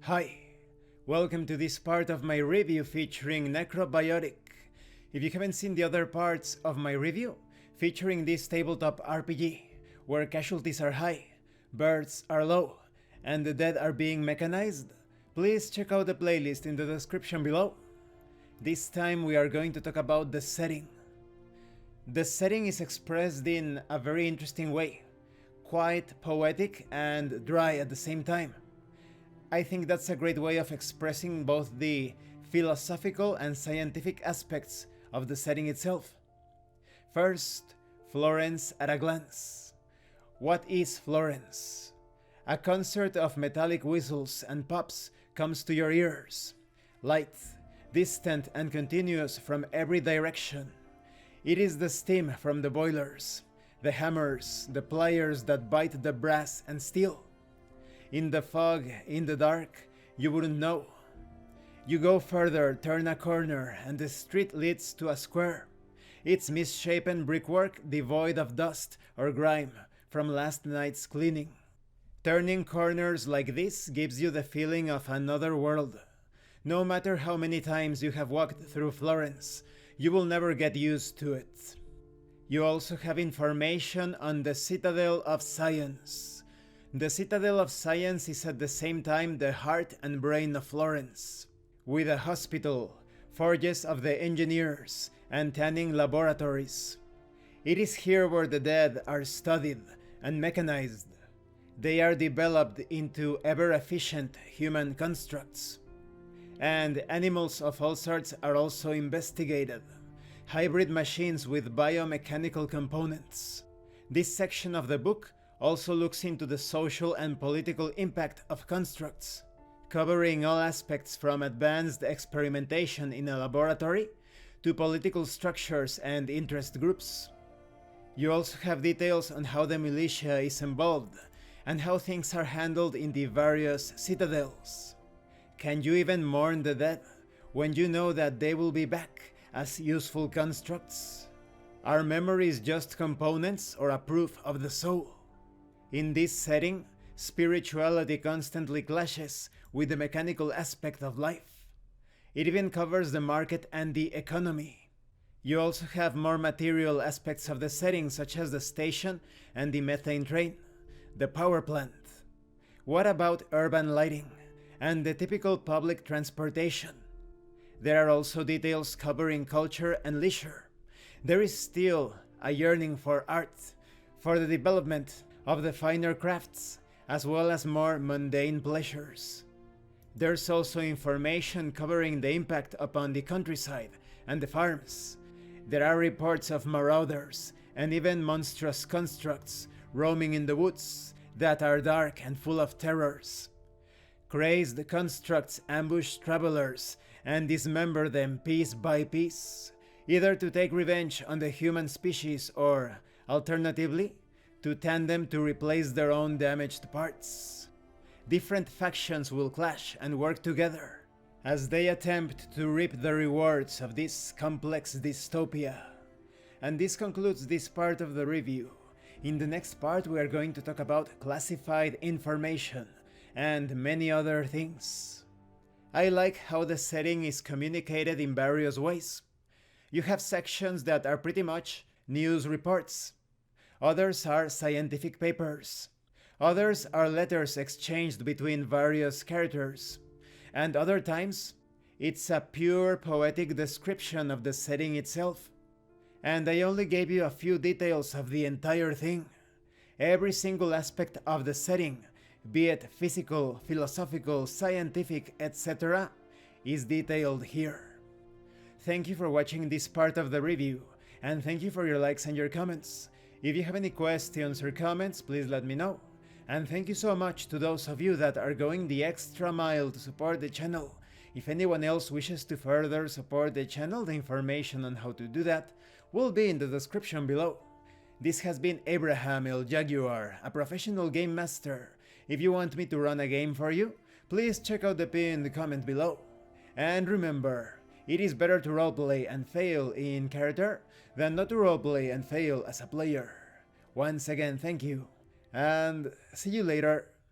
Hi, welcome to this part of my review featuring Necrobiotic. If you haven't seen the other parts of my review, featuring this tabletop RPG, where casualties are high, birds are low, and the dead are being mechanized, please check out the playlist in the description below. This time we are going to talk about the setting. The setting is expressed in a very interesting way, quite poetic and dry at the same time. I think that's a great way of expressing both the philosophical and scientific aspects of the setting itself. First, Florence at a glance. What is Florence? A concert of metallic whistles and pops comes to your ears. Light, distant and continuous from every direction. It is the steam from the boilers, the hammers, the pliers that bite the brass and steel. In the fog, in the dark, you wouldn't know. You go further, turn a corner, and the street leads to a square. It's misshapen brickwork devoid of dust or grime from last night's cleaning. Turning corners like this gives you the feeling of another world. No matter how many times you have walked through Florence, you will never get used to it. You also have information on the Citadel of Science. The Citadel of Science is at the same time the heart and brain of Florence, with a hospital, forges of the engineers, and tanning laboratories. It is here where the dead are studied and mechanized. They are developed into ever-efficient human constructs. And animals of all sorts are also investigated, hybrid machines with biomechanical components. This section of the book also looks into the social and political impact of constructs, covering all aspects from advanced experimentation in a laboratory to political structures and interest groups. You also have details on how the militia is involved and how things are handled in the various citadels. Can you even mourn the dead when you know that they will be back as useful constructs? Are memories just components or a proof of the soul? In this setting, spirituality constantly clashes with the mechanical aspect of life. It even covers the market and the economy. You also have more material aspects of the setting, such as the station and the methane train, the power plant. What about urban lighting and the typical public transportation? There are also details covering culture and leisure. There is still a yearning for art, for the development of the finer crafts, as well as more mundane pleasures. There's also information covering the impact upon the countryside and the farms. There are reports of marauders and even monstrous constructs roaming in the woods that are dark and full of terrors. Crazed constructs ambush travelers and dismember them piece by piece, either to take revenge on the human species or, alternatively, to tandem to replace their own damaged parts. Different factions will clash and work together as they attempt to reap the rewards of this complex dystopia. And this concludes this part of the review. In the next part we are going to talk about classified information and many other things. I like how the setting is communicated in various ways. You have sections that are pretty much news reports. Others are scientific papers. Others are letters exchanged between various characters. And other times, it's a pure poetic description of the setting itself. And I only gave you a few details of the entire thing. Every single aspect of the setting, be it physical, philosophical, scientific, etc., is detailed here. Thank you for watching this part of the review, and thank you for your likes and your comments. If you have any questions or comments, please let me know. And thank you so much to those of you that are going the extra mile to support the channel. If anyone else wishes to further support the channel, the information on how to do that will be in the description below. This has been Abraham El Jaguar, a professional game master. If you want me to run a game for you, please check out the pinned comment below. And remember, it is better to roleplay and fail in character than not to roleplay and fail as a player. Once again, thank you, and see you later.